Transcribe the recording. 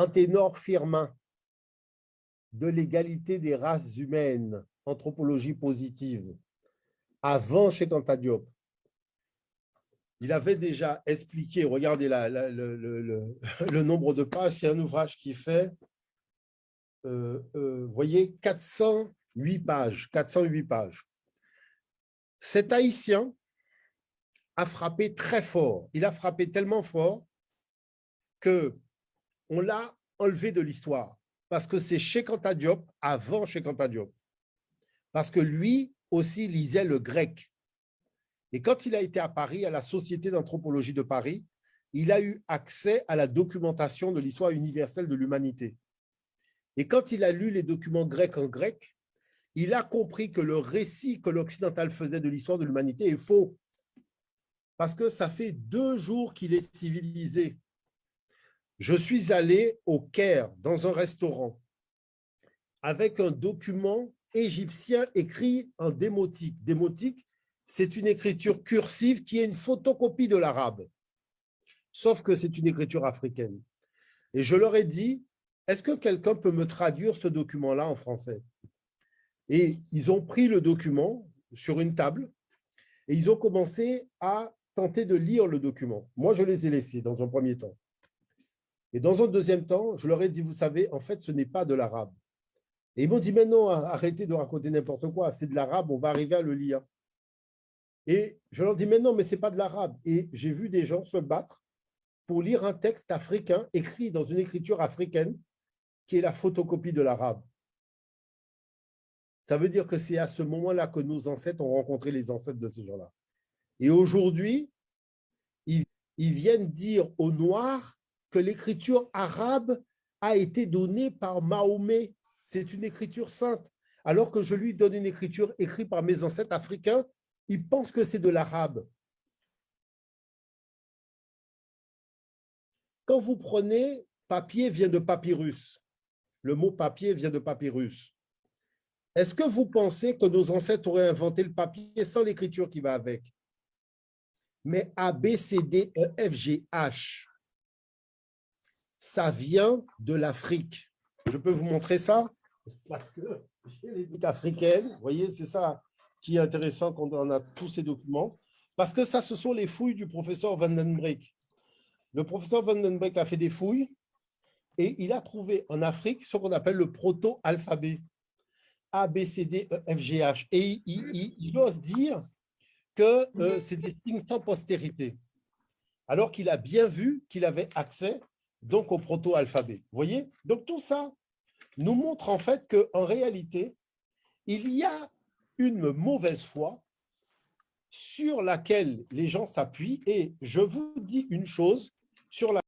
Anténor Firmin, de l'égalité des races humaines, anthropologie positive, avant Cheikh Anta Diop. Il avait déjà expliqué, regardez le nombre de pages, c'est un ouvrage qui fait, vous voyez, 408 pages. 408 pages. Cet Haïtien a frappé très fort. Il a frappé tellement fort qu'on l'a enlevé de l'histoire. Parce que c'est Cheikh Anta Diop avant Cheikh Anta Diop. Parce que lui aussi lisait le grec. Et quand il a été à Paris, à la Société d'anthropologie de Paris, il a eu accès à la documentation de l'histoire universelle de l'humanité. Et quand il a lu les documents grecs en grec, il a compris que le récit que l'occidental faisait de l'histoire de l'humanité est faux. Parce que ça fait 2 jours qu'il est civilisé. Je suis allé au Caire, dans un restaurant, avec un document égyptien écrit en démotique. Démotique, c'est une écriture cursive qui est une photocopie de l'arabe, sauf que c'est une écriture africaine. Et je leur ai dit, est-ce que quelqu'un peut me traduire ce document-là en français? Et ils ont pris le document sur une table et ils ont commencé à tenter de lire le document. Moi, je les ai laissés dans un premier temps. Et dans un deuxième temps, je leur ai dit, vous savez, en fait, ce n'est pas de l'arabe. Et ils m'ont dit, mais non, arrêtez de raconter n'importe quoi, c'est de l'arabe, on va arriver à le lire. Et je leur dis, mais non, mais ce n'est pas de l'arabe. Et j'ai vu des gens se battre pour lire un texte africain écrit dans une écriture africaine qui est la photocopie de l'arabe. Ça veut dire que c'est à ce moment-là que nos ancêtres ont rencontré les ancêtres de ces gens-là. Et aujourd'hui, ils viennent dire aux Noirs que l'écriture arabe a été donnée par Mahomet. C'est une écriture sainte. Alors que je lui donne une écriture écrite par mes ancêtres africains, ils pensent que c'est de l'arabe. Quand vous prenez, papier vient de papyrus. Le mot papier vient de papyrus. Est-ce que vous pensez que nos ancêtres auraient inventé le papier sans l'écriture qui va avec? Mais A, B, C, D, E, F, G, H, ça vient de l'Afrique. Je peux vous montrer ça? Parce que j'ai les bouts africaines, vous voyez, c'est ça qui est intéressant quand on a tous ces documents, parce que ça, ce sont les fouilles du professeur Van den Broek. Le professeur Van den Broek a fait des fouilles et il a trouvé en Afrique ce qu'on appelle le proto-alphabet. A, B, C, D, E, F, G, H. Et il ose dire que c'est des signes sans postérité, alors qu'il a bien vu qu'il avait accès donc au proto-alphabet. Vous voyez? Donc tout ça nous montre en fait qu'en réalité, il y a une mauvaise foi sur laquelle les gens s'appuient. Et je vous dis une chose sur la